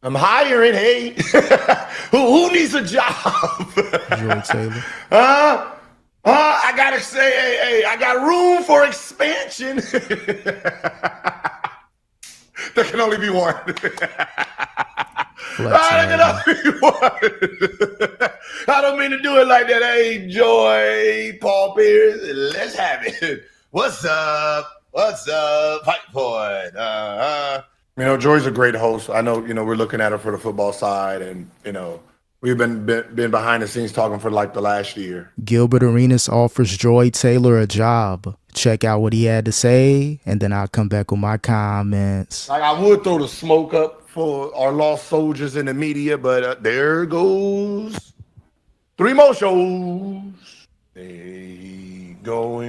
I'm hiring. Hey, who needs a job? Joy Taylor. I gotta say, hey, I got room for expansion. There can only be one. Flex There can right only be one. I don't mean to do it like that. Hey, Joy, Paul Pierce, let's have it. What's up? What's up? Fight for it. Joy's a great host. I know, we're looking at her for the football side, and we've been behind the scenes talking for like the last year. Gilbert Arenas offers Joy Taylor a job. Check out what he had to say, and then I'll come back with my comments. Like, I would throw the smoke up for our lost soldiers in the media, but there goes 3 more shows. They going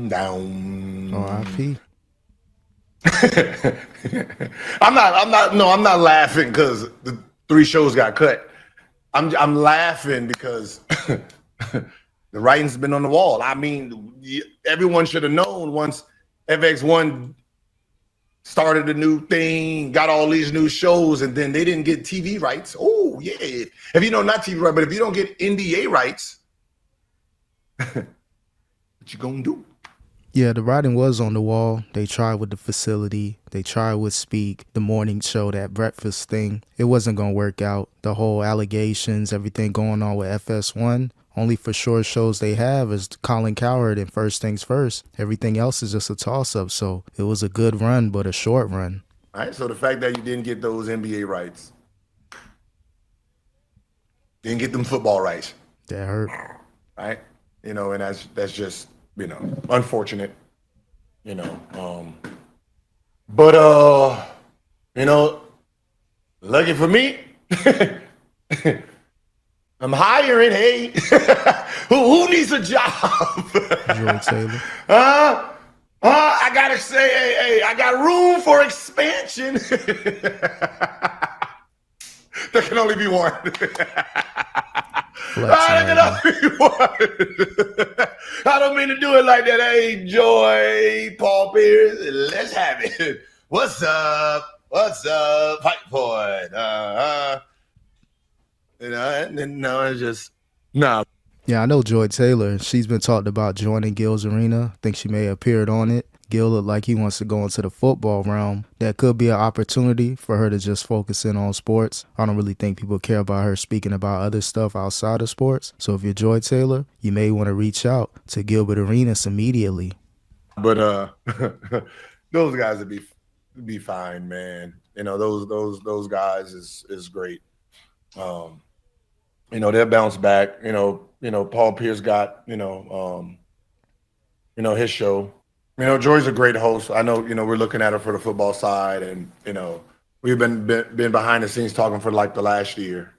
down. R.I.P. I'm not laughing because the 3 shows got cut. I'm laughing because the writing's been on the wall. I mean, everyone should have known once FX1 started a new thing, got all these new shows, and then they didn't get TV rights. Oh, yeah. If you know, not TV rights, but if you don't get NDA rights, what you gonna do? Yeah, the writing was on the wall. They tried with the facility. They tried with Speak, the morning show, that breakfast thing. It wasn't going to work out. The whole allegations, everything going on with FS1, only for sure shows they have is Colin Cowherd and First Things First. Everything else is just a toss-up. So it was a good run, but a short run. All right, so the fact that you didn't get those NBA rights, didn't get them football rights. That hurt. Right? And that's just, unfortunate, but lucky for me, I'm hiring. Hey, who needs a job? Joy Taylor. I gotta say, hey, I got room for expansion. There can only be one. I don't mean to do it like that. Hey, Joy, Paul Pierce, let's have it. What's up? What's up? Fight for it. It's just no. Yeah, I know Joy Taylor. She's been talked about joining Gil's arena. I think she may have appeared on it. Gil looked like he wants to go into the football realm. That could be an opportunity for her to just focus in on sports. I don't really think people care about her speaking about other stuff outside of sports. So if you're Joy Taylor, you may want to reach out to Gilbert Arenas immediately. But those guys would be fine, man. Those guys is great. They'll bounce back. Paul Pierce got his show. Joy's a great host. I know, we're looking at her for the football side, and we've been behind the scenes talking for like the last year.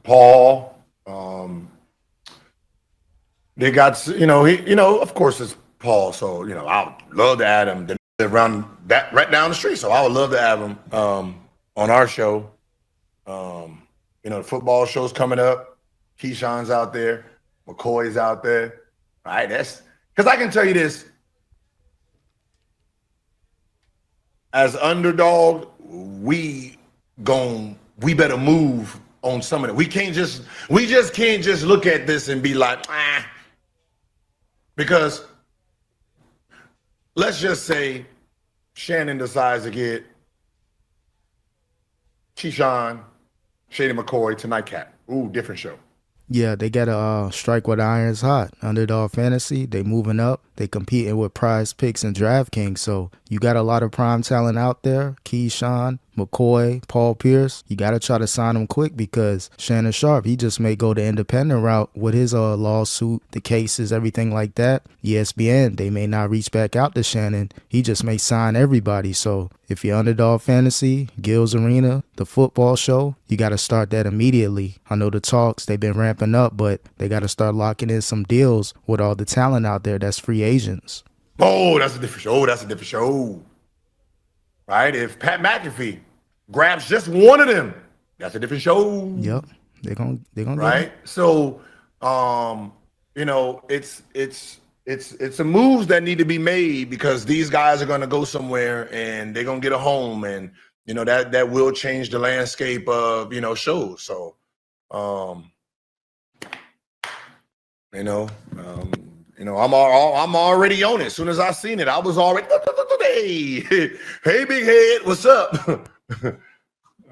Paul, they got, of course it's Paul, so I would love to add him around that right down the street. So I would love to have him on our show. The football show's coming up. Keyshawn's out there, McCoy's out there. All right, that's because I can tell you this. As underdog, we better move on some of it. We just can't just look at this and be like, because let's just say Shannon decides to get Keyshawn, Shady McCoy to Nightcap. Ooh, different show. Yeah, they got to strike while the iron's hot. Underdog Fantasy, they moving up. They competing with Prize Picks and DraftKings. So you got a lot of prime talent out there. Keyshawn, McCoy, Paul Pierce. You got to try to sign them quick because Shannon Sharpe, he just may go the independent route with his lawsuit, the cases, everything like that. ESPN, they may not reach back out to Shannon. He just may sign everybody. So if you're Underdog Fantasy, Gil's Arena, the football show, you got to start that immediately. I know the talks, they've been ramping up, but they got to start locking in some deals with all the talent out there that's free agents. Oh, that's a different show. That's a different show. Right? If Pat McAfee grabs just one of them, that's a different show. Yep. They're gonna right? So it's it's a moves that need to be made because these guys are going to go somewhere and they're going to get a home, and that will change the landscape of shows. So I'm already on it. As soon as I seen it, I was already hey big head, what's up?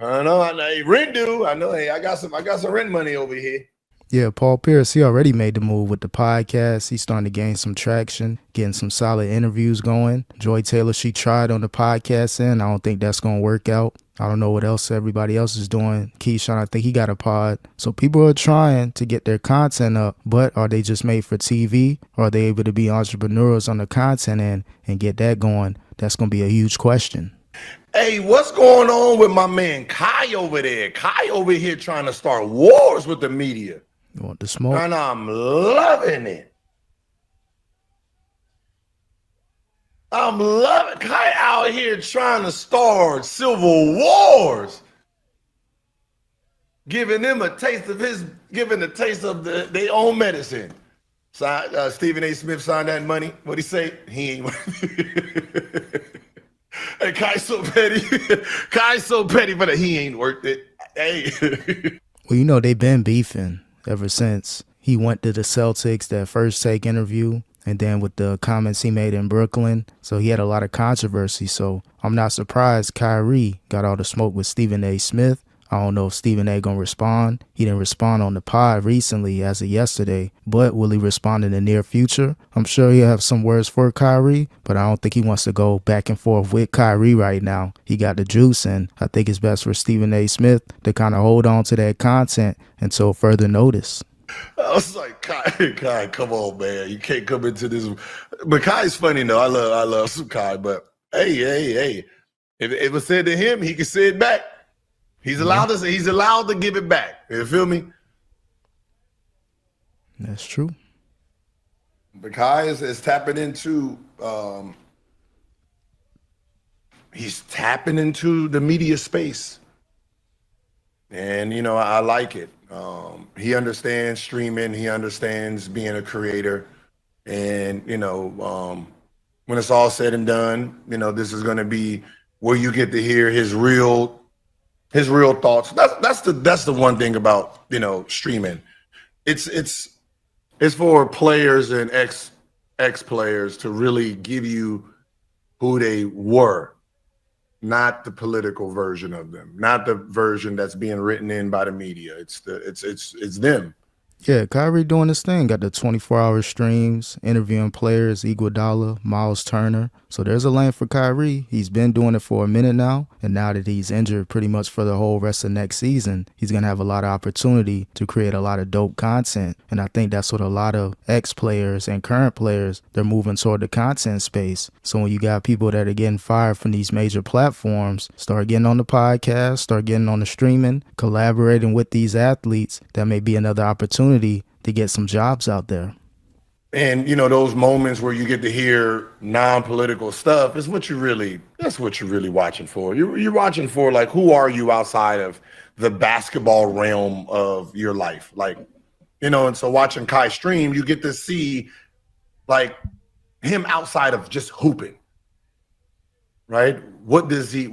I know hey, rent due. I know, hey, I got some rent money over here. Yeah, Paul Pierce, he already made the move with the podcast. He's starting to gain some traction, getting some solid interviews going. Joy Taylor, she tried on the podcast end. I don't think that's going to work out. I don't know what else everybody else is doing. Keyshawn, I think he got a pod. So people are trying to get their content up, but are they just made for TV? Or are they able to be entrepreneurs on the content end and get that going? That's going to be a huge question. Hey, what's going on with my man Kai over there? Kai over here trying to start wars with the media. You want the smoke? And I'm loving it. I'm loving Kai out here trying to start civil wars, giving them a taste of their own medicine. Stephen A. Smith signed that money. What'd he say? He ain't. Hey, Kai's so petty. Kai's so petty, but he ain't worth it. Hey. Well, they've been beefing ever since he went to the Celtics, that First Take interview, and then with the comments he made in Brooklyn. So he had a lot of controversy. So I'm not surprised Kyrie got all the smoke with Stephen A. Smith. I don't know if Stephen A. going to respond. He didn't respond on the pod recently as of yesterday, but will he respond in the near future? I'm sure he'll have some words for Kyrie, but I don't think he wants to go back and forth with Kyrie right now. He got the juice, and I think it's best for Stephen A. Smith to kind of hold on to that content until further notice. I was like, Kai, come on, man. You can't come into this. But Kai's funny, though. I love some Kai, but hey. If it was said to him, he can say it back. He's allowed to give it back. You feel me? That's true. But Kai is tapping into he's tapping into the media space. And I like it. He understands streaming, he understands being a creator. And when it's all said and done, this is gonna be where you get to hear his real thoughts. That's the one thing about streaming. It's for players and ex players to really give you who they were, not the political version of them, not the version that's being written in by the media. It's them. Yeah, Kyrie doing his thing. Got the 24-hour streams, interviewing players, Iguodala, Miles Turner. So there's a lane for Kyrie. He's been doing it for a minute now. And now that he's injured pretty much for the whole rest of next season, he's going to have a lot of opportunity to create a lot of dope content. And I think that's what a lot of ex-players and current players, they're moving toward the content space. So when you got people that are getting fired from these major platforms, start getting on the podcast, start getting on the streaming, collaborating with these athletes, that may be another opportunity to get some jobs out there. And those moments where you get to hear non-political stuff is that's what you're really watching for. You're watching for, like, who are you outside of the basketball realm of your life? Like, and so watching Kai stream, you get to see like him outside of just hooping. Right? What does he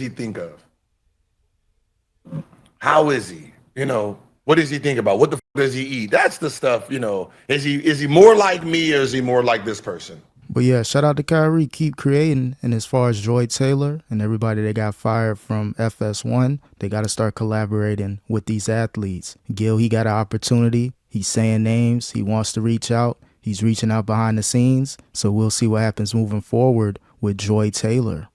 think of? How is he? What does he think about? What the f does he eat? That's the stuff, Is he more like me, or is he more like this person? But yeah, shout out to Kyrie. Keep creating. And as far as Joy Taylor and everybody that got fired from FS1, they got to start collaborating with these athletes. Gil, he got an opportunity. He's saying names. He wants to reach out. He's reaching out behind the scenes. So we'll see what happens moving forward with Joy Taylor.